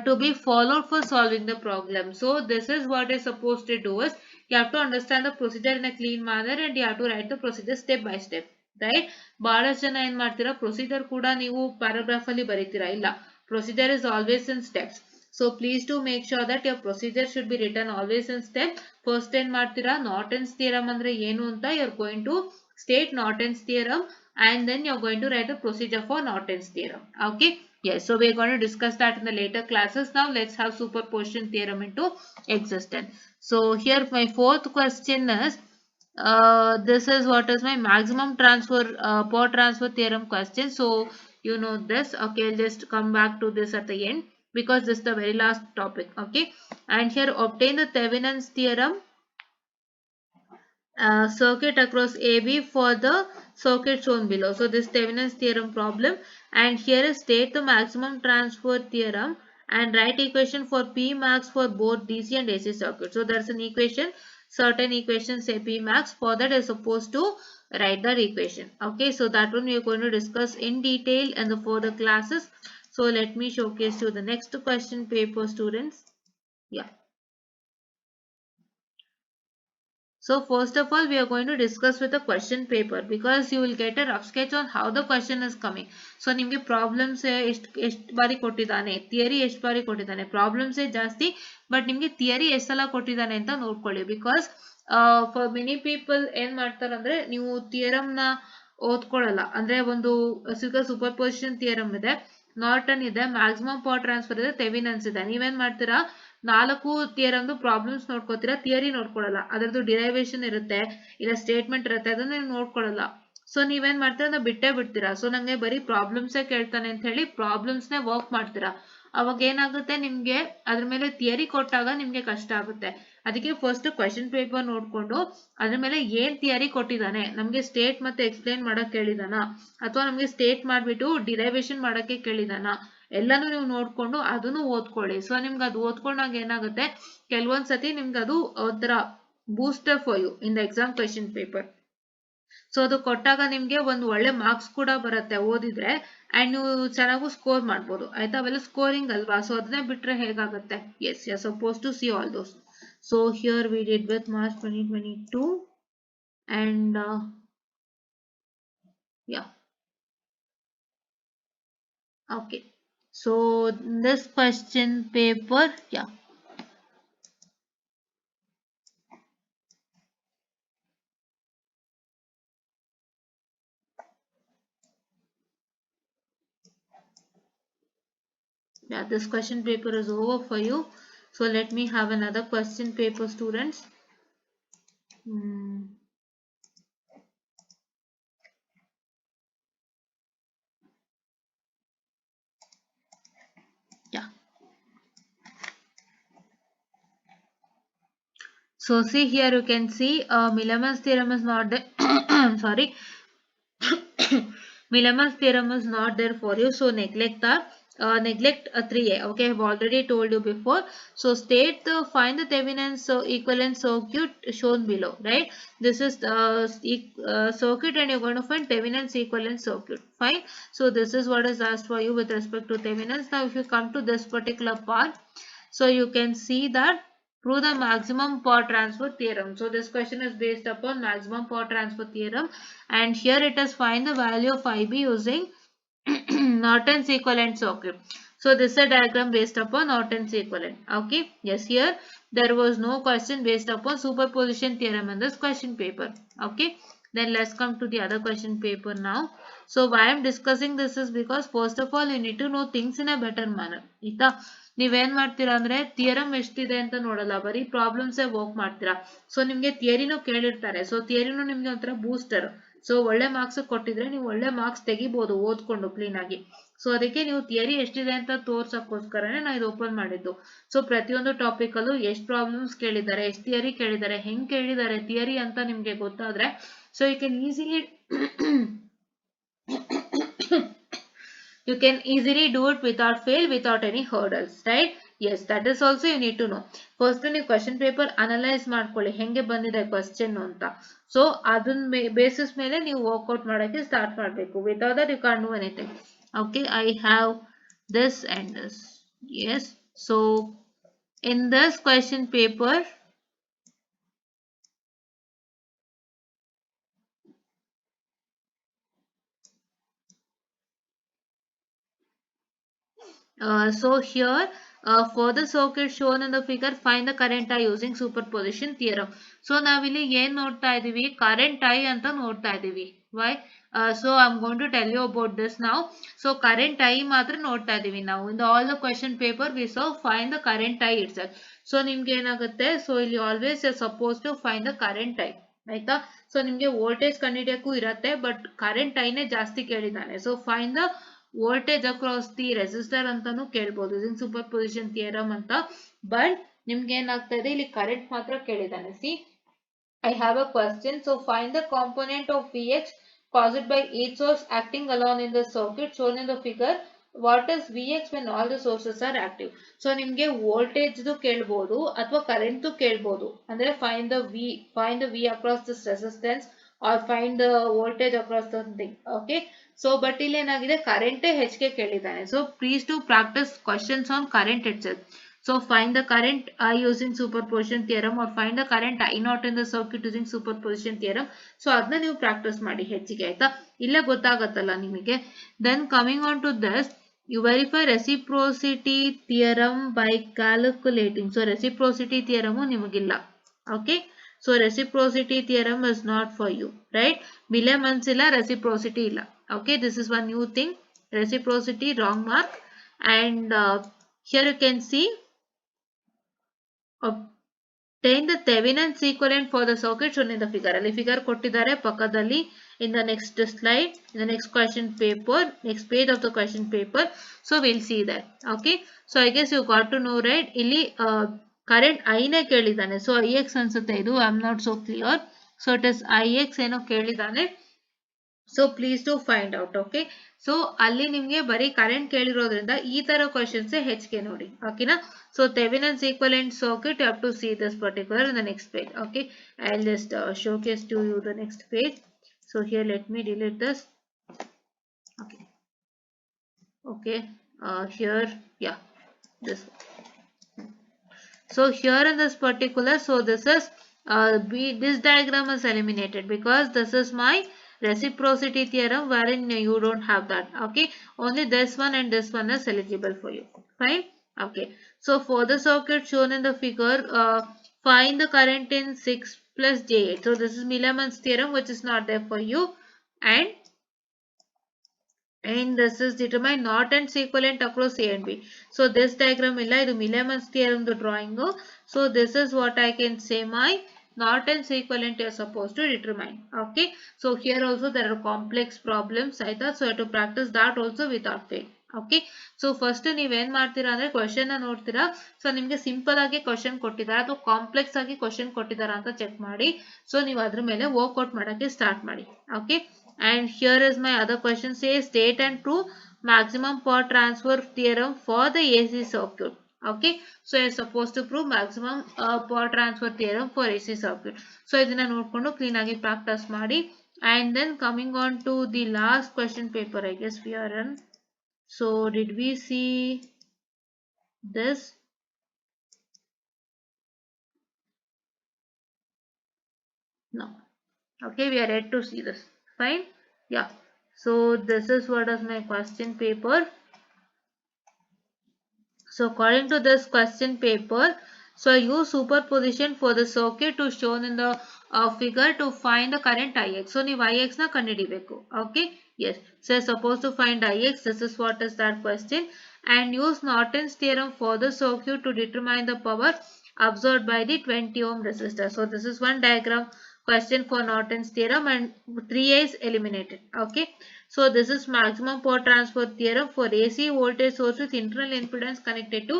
to be followed for solving the problem. So this is what is supposed to do is, you have to understand the procedure in a clean manner and you have to write the procedure step by step. Right? ಬಹಳಷ್ಟು ಜನ ಏನ್ ಮಾಡ್ತೀರಾ, procedure ಕೂಡ ನೀವು paragraph ಅಲ್ಲಿ ಬರೀತೀರಾ. ಇಲ್ಲ, procedure is always in steps. So please to make sure that your procedure should be written always in step. First ಏನ್ ಮಾಡ್ತೀರಾ, ನಾರ್ಟನ್ಸ್ ಥಿಯರಮ್ ಅಂದ್ರೆ ಏನು ಅಂತ you're going to state Norton's theorem and then you're going to write the procedure for Norton's theorem. Okay. Yes, so we're going to discuss that in the later classes. Now let's have superposition theorem into existence. So here my fourth question is, this is what is my maximum transfer power transfer theorem question. So you know this. Okay, I'll just come back to this at the end because this is the very last topic. Okay, and here obtain the Thevenin's theorem circuit across AB for the circuit shown below. So this Thevenin's theorem problem, and here is state the maximum transfer theorem and write equation for P max for both DC and AC circuit. So there's an equation, certain equations say P max, for that is supposed to write that equation. Okay, so that one we are going to discuss in detail in the further classes. So let me showcase you the next question paper, students. Yeah. So first of all, we are going to discuss with the question paper because you will get a rough sketch on how the question is coming. So ನಿಮಗೆ problems ಎಷ್ಟು ಬಾರಿ ಕೊಟ್ಟಿದ್ದಾನೆ, theory ಎಷ್ಟು ಬಾರಿ ಕೊಟ್ಟಿದ್ದಾನೆ, problems ಜಾಸ್ತಿ but ನಿಮಗೆ theory ಎಷ್ಟು ಸಲ ಕೊಟ್ಟಿದ್ದಾನೆ ಅಂತ ನೋಡ್ಕೊಳ್ಳಿ. ಬಿಕಾಸ್ ಫಾರ್ ಮೆನಿ ಪೀಪಲ್ ಏನ್ ಮಾಡ್ತಾರೆ ಅಂದ್ರೆ, ನೀವು ಥಿಯರಮ್ ನ ಓದ್ಕೊಳ್ಳಲ್ಲ. ಅಂದ್ರೆ ಒಂದು ಸೂಪರ್ ಪೊಸಿಷನ್ ಥಿಯರಮ್ ಇದೆ, ನಾರ್ಟನ್ ಇದೆ, ಮ್ಯಾಕ್ಸಿಮಮ್ ಪವರ್ ಟ್ರಾನ್ಸ್ಫರ್ ಇದೆ, ಥೆವೆನಿನ್ಸ್ ಇದೆ. ನೀವೇನ್ ಮಾಡ್ತೀರಾ, 4 ಥಿಯರಮ್ದು ಪ್ರಾಬ್ಲಮ್ಸ್ ನೋಡ್ಕೋತೀರಾ, ಥಿಯರಿ ನೋಡ್ಕೊಳ್ಳಲ್ಲ. ಅದರದ್ದು ಡಿರೈವೇಶನ್ ಇರುತ್ತೆ, ಇಲ್ಲ ಸ್ಟೇಟ್ಮೆಂಟ್ ಇರುತ್ತೆ, ಅದನ್ನ ನೀವು ನೋಡ್ಕೊಳ್ಳಲ್ಲ. ಸೊ ನೀವೇನ್ ಮಾಡ್ತೀರಾ, ಅದನ್ನ ಬಿಟ್ಟೇ ಬಿಡ್ತೀರಾ. ಸೊ ನಂಗೆ ಬರೀ ಪ್ರಾಬ್ಲಮ್ಸೇ ಕೇಳ್ತಾನೆ ಅಂತ ಹೇಳಿ ಪ್ರಾಬ್ಲಮ್ಸ್ನೇ ವರ್ಕ್ ಮಾಡ್ತೀರಾ. ಅವಾಗ ಏನಾಗುತ್ತೆ, ನಿಮ್ಗೆ ಅದ್ರ ಮೇಲೆ ಥಿಯರಿ ಕೊಟ್ಟಾಗ ನಿಮ್ಗೆ ಕಷ್ಟ ಆಗುತ್ತೆ. ಅದಕ್ಕೆ ಫಸ್ಟ್ ಕ್ವೆಶ್ಚನ್ ಪೇಪರ್ ನೋಡ್ಕೊಂಡು ಅದ್ರ ಮೇಲೆ ಏನ್ ಥಿಯರಿ ಕೊಟ್ಟಿದ್ದಾನೆ, ನಮ್ಗೆ ಸ್ಟೇಟ್ ಮತ್ತೆ ಎಕ್ಸ್ಪ್ಲೇನ್ ಮಾಡಕ್ ಕೇಳಿದಾನ, ಅಥವಾ ನಮ್ಗೆ ಸ್ಟೇಟ್ ಮಾಡ್ಬಿಟ್ಟು ಡಿರೈವೇಶನ್ ಮಾಡಕ್ಕೆ ಕೇಳಿದಾನ, ಎಲ್ಲಾನು ನೀವು ನೋಡ್ಕೊಂಡು ಅದನ್ನು ಓದ್ಕೊಳ್ಳಿ. ಸೊ ನಿಮ್ಗೆ ಅದು ಓದ್ಕೊಂಡಾಗ ಏನಾಗುತ್ತೆ, ಕೆಲವೊಂದ್ಸತಿ ನಿಮ್ಗೆ ಅದು ಒಂಥರ booster for you in the exam question paper. So ಅದು ಕೊಟ್ಟಾಗ ನಿಮ್ಗೆ ಒಂದು ಒಳ್ಳೆ ಮಾರ್ಕ್ಸ್ ಕೂಡ ಬರುತ್ತೆ ಓದಿದ್ರೆ, ಅಂಡ್ ನೀವು ಚೆನ್ನಾಗೂ ಸ್ಕೋರ್ ಮಾಡ್ಬೋದು. ಆಯ್ತಾ, ಅವೆಲ್ಲ ಸ್ಕೋರಿಂಗ್ ಅಲ್ವಾ. ಸೊ ಅದನ್ನೇ ಬಿಟ್ರೆ ಹೇಗಾಗುತ್ತೆ. Yes you are suppose to see all those. So here we did with March 2022 and yeah, okay. So this question paper, yeah, this question paper is over for you. So let me have another question paper, students. Yeah. So see here, you can see Milliman's theorem is not there. Sorry. Milliman's theorem is not there for you. So neglect that. Neglect 3a. Okay, I've already told you before. So state find the Thevenin's equivalent circuit shown below. Right. This is the circuit, and you're going to find Thevenin's equivalent circuit. Fine. So this is what is asked for you with respect to Thevenin's. Now if you come to this particular part, so you can see that prove the maximum power transfer theorem. So this question is based upon maximum power transfer theorem, and here it is find the value of IB using Norton's equivalent circuit. So this is a diagram based upon Norton's equivalent. Okay, yes, here there was no question based upon superposition theorem in this question paper. Okay, then let's come to the other question paper now. So why I am discussing this is because first of all you need to know things in a better manner. Ita ನೀವೇನ್ ಮಾಡ್ತೀರಾ ಅಂದ್ರೆ, theorem ಎಷ್ಟಿದೆ ಅಂತ ನೋಡಲ್ಲ, ಬರೀ ಪ್ರಾಬ್ಲಮ್ಸೇ work ಮಾಡ್ತೀರಾ. So ನಿಮ್ಗೆ ಥಿಯರಿನೂ ಕೇಳಿರ್ತಾರೆ. So ಥಿಯರಿನೂ ನಿಮ್ಗೆ ಒಂಥರ ಬೂಸ್ಟರ್. ಸೊ ಒಳ್ಳೆ ಮಾರ್ಕ್ಸ್ ಕೊಟ್ಟಿದ್ರೆ ನೀವು ಒಳ್ಳೆ ಮಾರ್ಕ್ಸ್ ತೆಗಿಬಹುದು ಓದ್ಕೊಂಡು ಕ್ಲೀನ್ ಆಗಿ. ಸೊ ಅದಕ್ಕೆ ನೀವು ಥಿಯರಿ ಎಷ್ಟಿದೆ ಅಂತ ತೋರ್ಸಕ್ಕೋಸ್ಕರನೇ ನಾನು ಇದು ಓಪನ್ ಮಾಡಿದ್ದು. ಸೊ ಪ್ರತಿಯೊಂದು ಟಾಪಿಕ್ ಅಲ್ಲೂ ಎಷ್ಟು ಪ್ರಾಬ್ಲಮ್ಸ್ ಕೇಳಿದ್ದಾರೆ, ಎಷ್ಟು ಥಿಯರಿ ಕೇಳಿದ್ದಾರೆ, ಹೆಂಗ್ ಕೇಳಿದ್ದಾರೆ ಥಿಯರಿ ಅಂತ ನಿಮ್ಗೆ ಗೊತ್ತಾದ್ರೆ, so you can easily you can easily do it without fail, without any hurdles, right? Yes, that is also you need to know. First ನೀವು question paper analyze ಮಾಡ್ಕೊಳ್ಳಿ, ಹೆಂಗೆ ಬಂದಿದೆ question ಅಂತ. ಸೊ ಅದನ್ನ ಬೇಸಿಸ್ ಮೇಲೆ ನೀವು ವರ್ಕೌಟ್ ಮಾಡೋಕ್ಕೆ start ಮಾಡಬೇಕು. without that you can't do anything. Okay, I have this and this. Yes, so in this question paper, so here for the circuit shown in the figure, find the current I using superposition theorem. So ನಾವಿಲ್ಲಿ ಏನ್ ನೋಡ್ತಾ ಇದೀವಿ, current I ಅಂತ ನೋಡ್ತಾ ಇದೀವಿ. Why? So I'm going to tell you about this now. So current I ಮಾತ್ರ ನೋಡ್ತಾ ಇದೀವಿ ನಾವು. In all the question paper we saw find the current I itself. So ನಿಮ್ಗೆ ಏನಾಗುತ್ತೆ, so ಇಲ್ಲಿ always you're supposed to find the current I. ಆಯ್ತಾ. So ನಿಮ್ಗೆ voltage ಕಂಡುಹಿಡಿಯಕ್ಕೂ ಇರತ್ತೆ, ಬಟ್ ಕರೆಂಟ್ ಐನೇ ಜಾಸ್ತಿ ಕೇಳಿದಾನೆ. So find the voltage across the resistor ಅಂತಾನು ಕೇಳ್ಬೋದು ಯೂಸಿಂಗ್ ಸೂಪರ್ ಪೊಸಿಷನ್ ಥಿಯರಮ್ ಅಂತ. ಬಟ್ ನಿಮ್ಗೆ ಏನಾಗ್ತಾ ಇದೆ, ಇಲ್ಲಿ ಕರೆಂಟ್ ಮಾತ್ರ ಕೇಳಿದಾನೆ. See I have a question. So find the component of Vx caused by each source acting alone in the circuit shown in the figure. What is Vx when all the sources are active? So ನಿಮ್ಗೆ voltage ಕೇಳ್ಬೋದು ಅಥವಾ current ಕೇಳ್ಬೋದು. ಅಂದ್ರೆ find the V across this resistance or find the voltage across the thing. Okay, so but ಇಲ್ಲಿ ಏನಾಗಿದೆ, ಕರೆಂಟೇ ಹೆಚ್ಚಿಗೆ ಕೇಳಿದ್ದಾನೆ. So please do practice questions on current itself. So find the current I using superposition theorem, or find the current I not in the circuit using superposition theorem. So ಅದನ್ನ ನೀವು practice ಮಾಡಿ ಹೆಚ್ಚಿಗೆ ಆಯ್ತಾ, ಇಲ್ಲೇ ಗೊತ್ತಾಗತ್ತಲ್ಲ ನಿಮಗೆ. Then coming on to this, you verify reciprocity theorem by calculating. So reciprocity theorem ನಿಮಗಿಲ್ಲ. Okay, so reciprocity theorem is not for you, right? Millemans illa, reciprocity illa. Okay, this is one new thing. Reciprocity, wrong mark. And here you can see obtain the Thevenin's equivalent for the circuit shown in the figure. Ali figure kottidare pakkadalli in the next slide, in the next question paper, next page of the question paper. So we'll see that. Okay, so I guess you got to know, right? Illi current I ne kelidane. So Ix ansutte idu, I'm not so clear. So it is Ix eno kelidane. So please do find out. Okay, so ಅಲ್ಲಿ ನಿಮಗೆ ಬರೀ current ಕೇಳಿರೋದ್ರಿಂದ ಈ ತರ questions ಹೆಚ್ಚಿಗೆ ನೋಡಿ. ಓಕೆನಾ. So Thevenin's equivalent circuit, you have to see this particular in the next page. Okay, I'll just showcase to you the next page. So here let me delete this. Okay, okay, here, yeah, this. So here in this particular, so this is this diagram is eliminated because this is my reciprocity theorem wherein you don't have that. Okay, only this one and this one is eligible for you. Fine. Okay, so for the circuit shown in the figure, find the current in 6 plus j8. So this is Millemann's theorem, which is not there for you, and this is determine Norton's equivalent across A and B. So this diagram illa, idu Millemann's theorem the drawing. So this is what I can say my Norton's equivalent you are supposed to determine. Okay, so here also there are complex problems aita, so you have to practice that also without fail. Okay, so first ನೀವು ಏನು ಮಾಡ್ತೀರಾ ಅಂದ್ರೆ question ನೋಡ್ತೀರಾ. So ನಿಮಗೆ simple ಆಗಿ question ಕೊಟ್ಟಿದ್ದಾರೆ ಅಥವಾ complex ಆಗಿ ಕ್ವೆಶ್ಚನ್ ಕೊಟ್ಟಿದ್ದಾರೆ ಅಂತ ಚೆಕ್ ಮಾಡಿ. ಸೊ ನೀವು ಅದ್ರ ಮೇಲೆ ವರ್ಕ್ಔಟ್ ಮಾಡಕ್ಕೆ ಸ್ಟಾರ್ಟ್ ಮಾಡಿ. Okay, and here is my other question, says state and prove maximum power transfer theorem for the AC circuit. Okay, so you are supposed to prove maximum power transfer theorem for AC circuit. So ಇದನ್ನ ನೋಡ್ಕೊಂಡು clean ಆಗಿ practice ಮಾಡಿ. And then coming on to the last question paper, I guess we are in. So did we see this? No. Okay, we are yet to see this. Fine. Yeah, so this is what is my question paper. So according to this question paper, so use superposition for the circuit to shown in the figure to find the current Ix. So ನೀವು Ix na ಕಂಡುಹಿಡಿಯಬೇಕು. Okay, yes, so supposed to find Ix. This is what is that question. And use Norton's theorem for the circuit to determine the power absorbed by the 20 ohm resistor. So this is one diagram question for Norton's theorem, and 3a is eliminated. Okay, so this is maximum power transfer theorem for AC voltage source with internal impedance connected to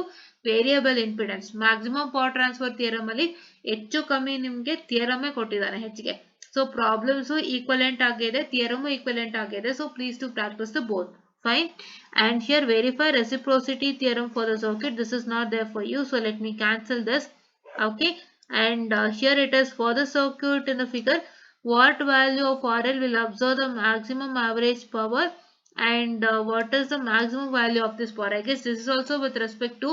variable impedance. Maximum power transfer theorem ಅಲ್ಲಿ ಹೆಚ್ಚು ಕಮ್ಮಿ ನಿಮಗೆ theorem ಕೊಟ್ಟಿದ್ದಾನೆ ಹೆಚ್ಚಿಗೆ. So problems equivalent ಆಗಿದೆ, theorem equivalent ಆಗಿದೆ. So please do practice the both. Fine. And here verify reciprocity theorem for the circuit. This is not there for you, so let me cancel this. Okay, and here it is for the circuit in the figure. What value of RL will absorb the maximum average power, and what is the maximum value of this power? I guess this is also with respect to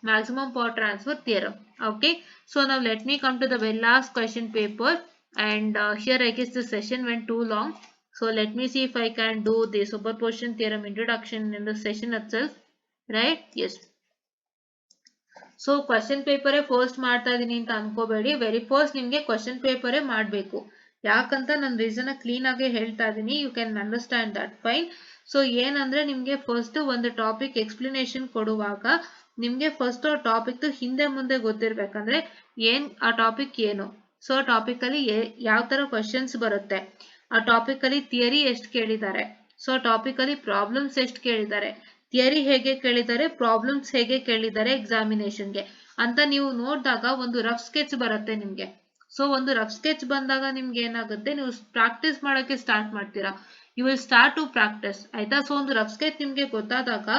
maximum power transfer theorem. Okay, so now let me come to the very last question paper, and here I guess this session went too long. So let me see if I can do the superposition theorem introduction in the session itself. Right? Yes. So question ಪೇಪರೇ first ಮಾಡ್ತಾ ಇದೀನಿ ಅಂತ ಅನ್ಕೋಬೇಡಿ. Very first ನಿಮಗೆ question ಪೇಪರೇ ಮಾಡಬೇಕು. ಯಾಕಂತ ನಾನು ರೀಸನ್ ಕ್ಲೀನ್ ಆಗಿ ಹೇಳ್ತಾ ಇದೀನಿ. You can understand that. Fine. So ಏನಂದ್ರೆ ನಿಮಗೆ ಫಸ್ಟ್ ಒಂದು ಟಾಪಿಕ್ ಎಕ್ಸ್ಪ್ಲನೇಷನ್ ಕೊಡುವಾಗ ನಿಮಗೆ ಫಸ್ಟ್ ಆ ಟಾಪಿಕ್ ಹಿಂದೆ ಮುಂದೆ ಗೊತ್ತಿರ್ಬೇಕಂದ್ರೆ ಏನ್ ಆ ಟಾಪಿಕ್ ಏನು, ಸೊ ಟಾಪಿಕ್ ಅಲ್ಲಿ ಯಾವ ತರ ಕ್ವಶನ್ಸ್ ಬರುತ್ತೆ, ಆ ಟಾಪಿಕ್ ಅಲ್ಲಿ ಥಿಯರಿ ಎಷ್ಟು ಕೇಳಿದ್ದಾರೆ, ಸೊ ಟಾಪಿಕ್ ಅಲ್ಲಿ ಪ್ರಾಬ್ಲಮ್ಸ್ ಎಷ್ಟು ಕೇಳಿದ್ದಾರೆ, ಥಿಯರಿ ಹೇಗೆ ಕೇಳಿದ್ದಾರೆ, ಪ್ರಾಬ್ಲಮ್ಸ್ ಹೇಗೆ ಕೇಳಿದ್ದಾರೆ ಎಕ್ಸಾಮಿನೇಷನ್ಗೆ ಅಂತ ನೀವು ನೋಡಿದಾಗ ಒಂದು ರಫ್ ಸ್ಕೆಚ್ ಬರುತ್ತೆ ನಿಮ್ಗೆ. ಸೊ ಒಂದು ರಫ್ ಸ್ಕೆಚ್ ಬಂದಾಗ ನಿಮ್ಗೆ ಏನಾಗುತ್ತೆ, ನೀವು ಪ್ರಾಕ್ಟೀಸ್ ಮಾಡೋಕೆ ಸ್ಟಾರ್ಟ್ ಮಾಡ್ತೀರಾ. You will start to practice. ಆಯ್ತಾ. ಸೊ ಒಂದು ರಫ್ ಸ್ಕೆಚ್ ನಿಮ್ಗೆ ಗೊತ್ತಾದಾಗ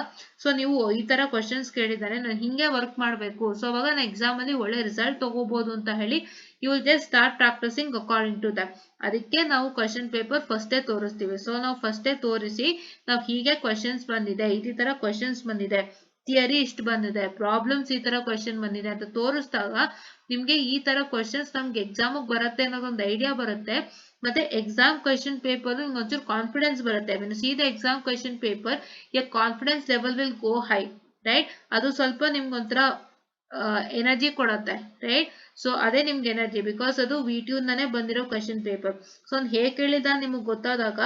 ಸೊ ನೀವು ಈ ತರ ಕ್ವಶನ್ಸ್ ಕೇಳಿದ್ದಾರೆ, ನಾನು ಹಿಂಗೆ ವರ್ಕ್ ಮಾಡಬೇಕು, ಸೊ ಅವಾಗ ನಾನು ಎಕ್ಸಾಮ್ ಅಲ್ಲಿ ಒಳ್ಳೆ ರಿಸಲ್ಟ್ ತಗೋಬಹುದು ಅಂತ ಹೇಳಿ you will just start practicing according to that. ಅದಕ್ಕೆ ನಾವು ಕ್ವಶನ್ ಪೇಪರ್ ಫಸ್ಟೇ ತೋರಿಸ್ತೀವಿ. ಸೊ ನಾವು ಫಸ್ಟೇ ತೋರಿಸಿ ನಾವು ಹೀಗೆ ಕ್ವಶನ್ಸ್ ಬಂದಿದೆ, ಈ ತರ ಕ್ವಶನ್ಸ್ ಬಂದಿದೆ, ಥಿಯರಿ ಇಷ್ಟು ಬಂದಿದೆ, ಪ್ರಾಬ್ಲಮ್ಸ್ ಈ ತರ ಕ್ವಶನ್ ಬಂದಿದೆ ಅಂತ ತೋರಿಸಿದಾಗ ನಿಮ್ಗೆ ಈ ತರ ಕ್ವಶನ್ಸ್ ನಮ್ಗೆ ಎಕ್ಸಾಮ್ ಬರುತ್ತೆ ಅನ್ನೋದೊಂದು ಐಡಿಯಾ ಬರುತ್ತೆ. ಮತ್ತೆ ಎಕ್ಸಾಮ್ ಕ್ವಶನ್ ಪೇಪರ್ ನಿಮ್ಗೆ ಒಂಚೂರು ಕಾನ್ಫಿಡೆನ್ಸ್ ಬರುತ್ತೆ. When see the exam question paper your confidence level will go high, right. ಅದು ಸ್ವಲ್ಪ ನಿಮ್ಗೆ ಒಂಥರ ಎನರ್ಜಿ ಕೊಡುತ್ತೆ, ರೈಟ್. ಸೊ ಅದೇ ನಿಮ್ಗೆ ಎನರ್ಜಿ, ಬಿಕಾಸ್ ಅದು ವಿ2 ಇಂದಾನೆ ಬಂದಿರೋ ಕ್ವಶನ್ ಪೇಪರ್. ಸೊ ಅವ್ನು ಹೇಗೆ ಕೇಳಿದ ನಿಮ್ಗೆ ಗೊತ್ತಾದಾಗ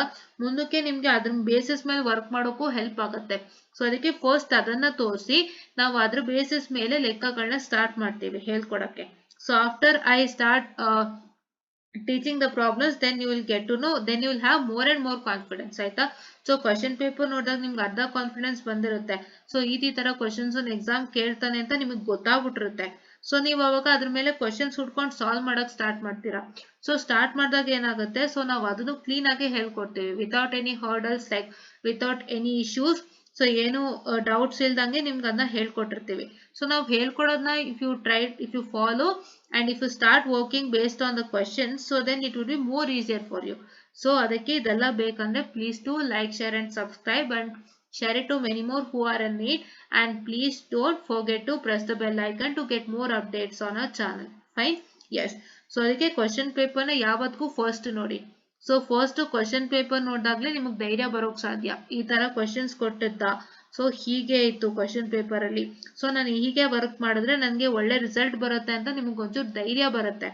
ಮುಂದಕ್ಕೆ ನಿಮ್ಗೆ ಅದ್ರ ಬೇಸಿಸ್ ಮೇಲೆ ವರ್ಕ್ ಮಾಡೋಕ್ಕೂ ಹೆಲ್ಪ್ ಆಗುತ್ತೆ. ಸೊ ಅದಕ್ಕೆ ಫಸ್ಟ್ ಅದನ್ನ ತೋರಿಸಿ ನಾವು ಅದ್ರ ಬೇಸಿಸ್ ಮೇಲೆ ಲೆಕ್ಕಗಳನ್ನ ಸ್ಟಾರ್ಟ್ ಮಾಡ್ತೀವಿ ಹೇಳ್ಕೊಡಕ್ಕೆ. So after I start teaching the problems, then you will get to know, then you will have more and more confidence, ಆಯ್ತಾ. ಸೊ ಕ್ವಶನ್ ಪೇಪರ್ ನೋಡಿದಾಗ ನಿಮ್ಗೆ ಅರ್ಧ ಕಾನ್ಫಿಡೆನ್ಸ್ ಬಂದಿರುತ್ತೆ. ಸೊ ಈ ತರ ಕ್ವಶನ್ಸ್ ಎಕ್ಸಾಮ್ ಕೇಳ್ತಾನೆ ಅಂತ ನಿಮಗೆ ಗೊತ್ತಾಗ್ಬಿಟ್ಟಿರುತ್ತೆ. ಸೊ ನೀವು ಅವಾಗ ಅದ್ರ ಮೇಲೆ ಕ್ವಶನ್ಸ್ ಹುಡ್ಕೊಂಡು ಸಾಲ್ವ್ ಮಾಡಕ್ ಸ್ಟಾರ್ಟ್ ಮಾಡ್ತೀರಾ. ಸೊ ಸ್ಟಾರ್ಟ್ ಮಾಡಿದಾಗ ಏನಾಗುತ್ತೆ, ಸೊ ನಾವು ಅದನ್ನು ಕ್ಲೀನ್ ಆಗಿ ಹೇಳ್ಕೊಡ್ತೀವಿ without any hurdles, like without any issues. So ಏನು ಡೌಟ್ಸ್ ಇಲ್ದಂಗೆ ನಿಮ್ಗೆ ಅದನ್ನ ಹೇಳ್ಕೊಟ್ಟಿರ್ತೀವಿ. ಸೊ ನಾವು ಹೇಳ್ಕೊಡೋದನ್ನ if you follow and if you start working based on the questions, so then it will be more easier for you. So ಅದಕ್ಕೆ ಇದೆಲ್ಲ ಬೇಕಂದ್ರೆ please do like, share and subscribe and share it to many more who are in need, and please don't forget to press the bell icon to get more updates on our channel. Fine. Yes. So ಅದಕ್ಕೆ question paper ನ ಯಾವತ್ತೂ first ನೋಡಿ. So first question paper ನೋಡಿದಾಗ್ಲೇ ನಿಮಗೆ ಧೈರ್ಯ ಬರೋಕ್ ಸಾಧ್ಯ. ಈ ತರ ಕ್ವಶನ್ಸ್ ಕೊಟ್ಟಿದ್ದ, ಸೊ ಹೀಗೆ ಇತ್ತು ಕ್ವಶನ್ ಪೇಪರ್ ಅಲ್ಲಿ, ಸೊ ನಾನು ಹೀಗೆ ವರ್ಕ್ ಮಾಡಿದ್ರೆ ನನಗೆ ಒಳ್ಳೆ ರಿಸಲ್ಟ್ ಬರುತ್ತೆ ಅಂತ ನಿಮ್ಗೆ ಒಂಚೂರು ಧೈರ್ಯ ಬರುತ್ತೆ.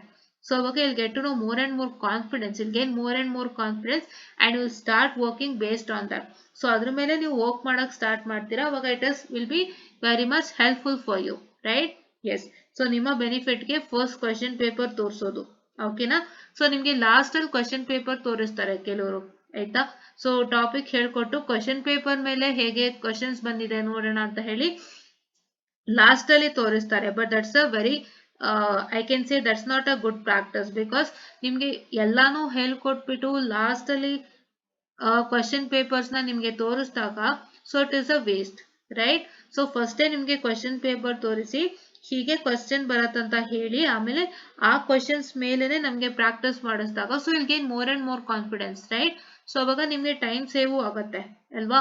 ಸೊ ಅವಾಗ you'll get to know more and more confidence, you'll gain more and more confidence and you'll start working based on that. ಸೊ ಅದ್ರ ಮೇಲೆ ನೀವು ವರ್ಕ್ ಮಾಡಕ್ ಸ್ಟಾರ್ಟ್ ಮಾಡ್ತೀರಾ, ಅವಾಗ will be very much helpful for you, right. Yes. So ನಿಮ್ಮ ಬೆನಿಫಿಟ್ಗೆ first question paper ತೋರಿಸೋದು, ಓಕೆನಾ. ಸೊ ನಿಮ್ಗೆ ಲಾಸ್ಟ್ ಅಲ್ಲಿ ಕ್ವಶನ್ ಪೇಪರ್ ತೋರಿಸ್ತಾರೆ ಕೆಲವರು, ಆಯ್ತಾ. ಸೊ ಟಾಪಿಕ್ ಹೇಳ್ಕೊಟ್ಟು ಕ್ವಶನ್ ಪೇಪರ್ ಮೇಲೆ ಹೇಗೆ ಕ್ವಶನ್ಸ್ ಬಂದಿದೆ ನೋಡೋಣ ಅಂತ ಹೇಳಿ ಲಾಸ್ಟ್ ಅಲ್ಲಿ ತೋರಿಸ್ತಾರೆ. But that's a very I can say that's not a good practice, because ನಿಮ್ಗೆ ಎಲ್ಲಾನು ಹೇಳ್ಕೊಟ್ಬಿಟ್ಟು ಲಾಸ್ಟ್ ಅಲ್ಲಿ ಕ್ವಶನ್ ಪೇಪರ್ಸ್ ನ ನಿಮ್ಗೆ ತೋರಿಸಿದಾಗ so it is a waste, right. So ಫಸ್ಟೇ ನಿಮ್ಗೆ ಕ್ವಶನ್ ಪೇಪರ್ ತೋರಿಸಿ ಹೀಗೆ ಕ್ವಶನ್ ಬರತ್ತಂತ ಹೇಳಿ ಆಮೇಲೆ ಆ ಕ್ವಶನ್ಸ್ ಮೇಲೆನೆ ನಮ್ಗೆ ಪ್ರಾಕ್ಟೀಸ್ ಮಾಡಿಸಿದಾಗ so will gain more and more confidence, right. So ಅವಾಗ ನಿಮ್ಗೆ ಟೈಮ್ ಸೇವ್ ಆಗುತ್ತೆ ಅಲ್ವಾ.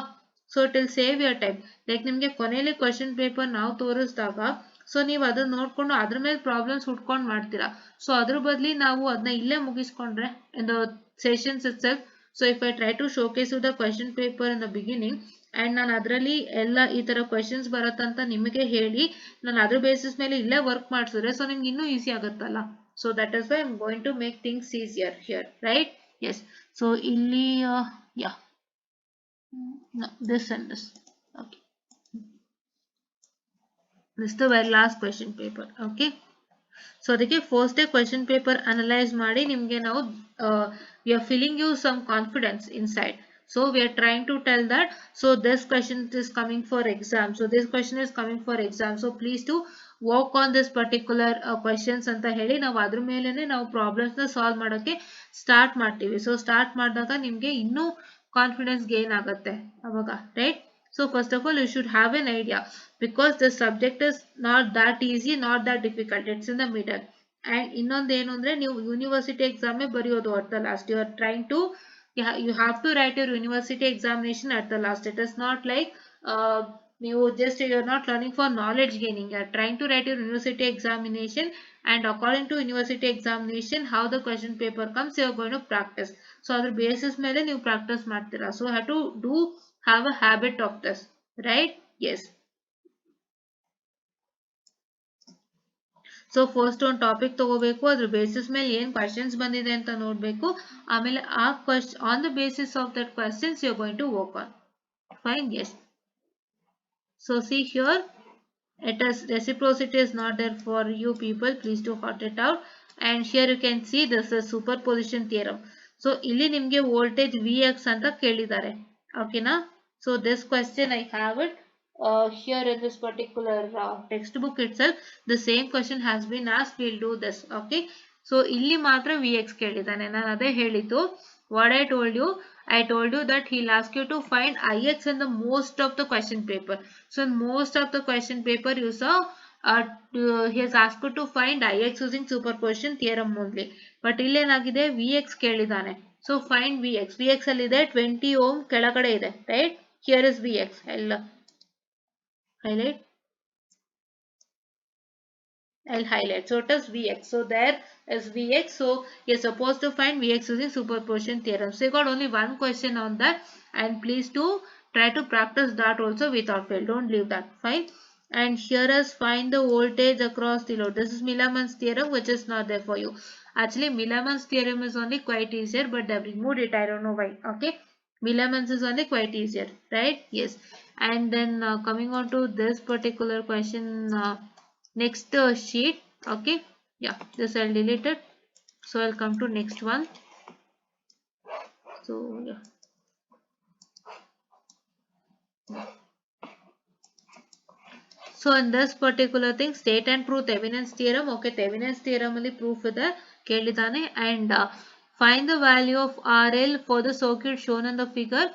So it will save your time. Like ನಿಮ್ಗೆ ಕೊನೆಯಲ್ಲಿ ಕ್ವಶನ್ ಪೇಪರ್ ನಾವು ತೋರಿಸಿದಾಗ ಸೊ ನೀವು ಅದನ್ನ ನೋಡ್ಕೊಂಡು ಅದ್ರ ಮೇಲೆ ಪ್ರಾಬ್ಲಮ್ಸ್ ಹುಡ್ಕೊಂಡು ಮಾಡ್ತೀರಾ. ಸೊ ಅದ್ರ ಬದಲಿ ನಾವು ಅದನ್ನ ಇಲ್ಲೇ ಮುಗಿಸ್ಕೊಂಡ್ರೆ in the sessions itself. So if I try to showcase the question paper in the beginning and ನಾನು ಅದರಲ್ಲಿ ಎಲ್ಲ ಈ ತರ ಕ್ವಶನ್ಸ್ ಬರತ್ತಂತ ನಿಮಗೆ ಹೇಳಿ ನಾನು ಅದ್ರ ಬೇಸಿಸ್ ಮೇಲೆ ಇಲ್ಲೇ ವರ್ಕ್ ಮಾಡಿಸಿದ್ರೆ ಸೊ ನಿಮ್ಗೆ ಇನ್ನೂ ಈಸಿ ಆಗುತ್ತಲ್ಲ. So that is why I am going to make things easier here, right. Yes. So ಇಲ್ಲಿ yeah no, this and this. Okay. This is the very last question paper. Okay. So ಅದಕ್ಕೆ first day question paper analyse ಮಾಡಿ ನಿಮ್ಗೆ ನಾವು we are filling you some confidence inside. So we are trying to tell that so this question is coming for exam. So this question is coming for exam. So please do work on this particular questions ಅಂತ ಹೇಳಿ ನಾವು ಅದ್ರ ಮೇಲೆನೆ ನಾವು problems ನ solve ಮಾಡೋಕೆ start ಮಾಡ್ತೀವಿ. So start ಮಾಡಿದಾಗ ನಿಮ್ಗೆ ಇನ್ನೂ ಕಾನ್ಫಿಡೆನ್ಸ್ ಗೇನ್ ಆಗುತ್ತೆ ಅವಾಗ, right. So first of all you should have an idea, because the subject is not that easy, not that difficult, it's in the middle. And ಇನ್ನೊಂದೇನು ಅಂದ್ರೆ ನೀವು ಯೂನಿವರ್ಸಿಟಿ ಎಕ್ಸಾಮೇ ಬರೆಯೋದು at the last. You are trying to you have to write your university examination at the last. It is not like you are not learning for knowledge gaining. You are trying to write your university examination, and according to university examination how the question paper comes you are going to practice. So other basis ಮೇಲೆ ನೀವು practice ಮಾಡ್ತೀರಾ. So have to have a habit of this, right. Yes. So first ಒಂದು topic ತಗೋಬೇಕು, ಅದ್ರ basis ಮೇಲೆ ಏನ್ questions ಬಂದಿದೆ ಅಂತ ನೋಡ್ಬೇಕು, ಆಮೇಲೆ ಆ on the basis of that questions you are going to work on. Fine. Yes. So see here it is reciprocity is not there for you people, please do sort it out. And here you can see this is superposition theorem. So ಇಲ್ಲಿ ನಿಮ್ಗೆ voltage Vx ಅಂತ ಕೇಳಿದ್ದಾರೆ, ಓಕೆನಾ. So this question I have it here in this particular textbook itself. The same question has been asked. We'll do this. Okay. So ಇಲ್ಲಿ ಮಾತ್ರ Vx ಕೇಳಿದ್ದಾನೆ. ನಾನು ಅದೇ ಹೇಳಿದ್ದು. What I told you that he'll ask you to find Ix in the most of the question paper. So in most of the question paper you saw he has asked you to find Ix using superposition theorem only. But ಇಲ್ಲಿ ಏನಾಗಿದೆ Vx ಕೇಳಿದ್ದಾನೆ. So find Vx. Vx ಅಲ್ಲಿ ಇದೆ 20 ohm ಕೆಳಗಡೆ ಇದೆ, right. Here is Vx. highlight, I'll highlight. So it is Vx. So there is Vx. So you're supposed to find Vx using superposition theorem. So you got only one question on that, and please do try to practice that also without fail. Don't leave that. Fine. And here is find the voltage across the load. This is Milliman's theorem, which is not there for you. Actually, Milliman's theorem is only quite easier, but they have removed it. I don't know why. Okay. Milliman's is only quite easier, right? Yes. And then coming on to this particular question. Next sheet. Okay, yeah, this I'll delete it. So I'll come to next one. So yeah, so in this particular thing, state and prove Thevenin's theorem. Okay, Thevenin's theorem ಅಲ್ಲಿ proof ಇದೆ ಕೇಳಿದಾನೆ. And find the value of RL for the circuit shown in the figure.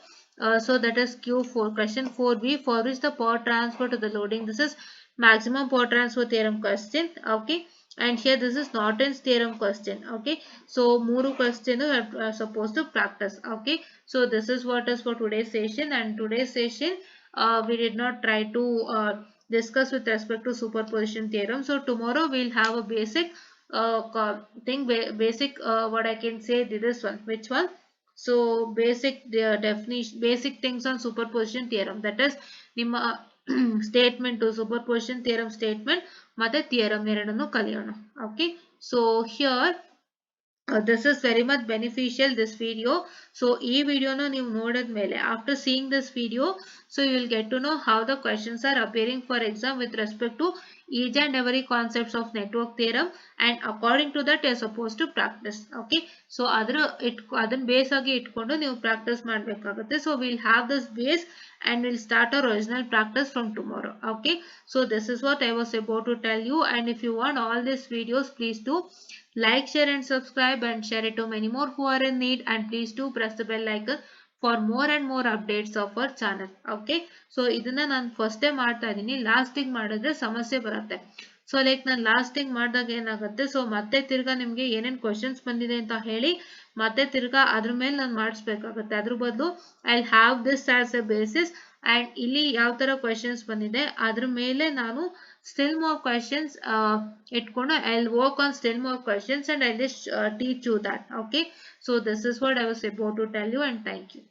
So that is Q4. Question 4b, for which the power transfer to the loading. This is maximum power transfer theorem question. Okay, and here this is Norton's theorem question. Okay, so ಮೂರು question are supposed to practice. Okay, so this is what is for today's session. And today's session we did not try to discuss with respect to superposition theorem. So tomorrow we'll have a basic thing, basic what I can say, this one. Which one? So basic definition, basic things on superposition theorem. That is ನಿಮ್ಮ statement to superposition theorem statement ಮತ್ತೆ theorem ಎರಡನ್ನು ಕಲಿಯೋಣ. Okay, so here this is very much beneficial, this video. So ಈ ವಿಡಿಯೋನ ನೀವು ನೋಡಿದ್ಮೇಲೆ, after seeing this video, so you will get to know how the questions are appearing for exam with respect to each and every concepts of network theorem, and according to that you are supposed to practice. Okay, so ಅದನ್ನ base ಆಗಿ ಇಟ್ಕೊಂಡು ನೀವು practice ಮಾಡಬೇಕಾಗುತ್ತೆ. So we'll have this base and we'll start our original practice from tomorrow. Okay, so this is what I was about to tell you. And if you want all these videos, please do like, share and subscribe, and share it to many more who are in need. And please do press the bell icon for more and more updates of our channel. Okay, so ಇದನ್ನ ನಾನು first time ಮಾಡ್ತಾ ಇದ್ದೀನಿ. ಲಾಸ್ಟಿಗೆ ಮಾಡಿದ್ರೆ ಸಮಸ್ಯೆ ಬರುತ್ತೆ. So like ನಾನು ಲಾಸ್ಟಿಗೆ ಮಾಡಿದಾಗ ಏನಾಗುತ್ತೆ, ಸೊ ಮತ್ತೆ ತಿರ್ಗಾ ನಿಮಗೆ ಏನೇನು ಕ್ವಶನ್ಸ್ ಬಂದಿದೆ ಅಂತ ಹೇಳಿ ಮತ್ತೆ ತಿರ್ಗಾ ಅದ್ರ ಮೇಲೆ ನಾನು ಮಾಡಿಸ್ಬೇಕಾಗುತ್ತೆ. ಅದ್ರ ಬದಲು I have this as A basis, and ಇಲ್ಲಿ ಯಾವ ತರ ಕ್ವಶನ್ಸ್ ಬಂದಿದೆ ಅದ್ರ ಮೇಲೆ ನಾನು still more questions itkondo I'll work on still more questions, and I'll just teach you that. Okay, so this is what I was about to tell you, and thank you.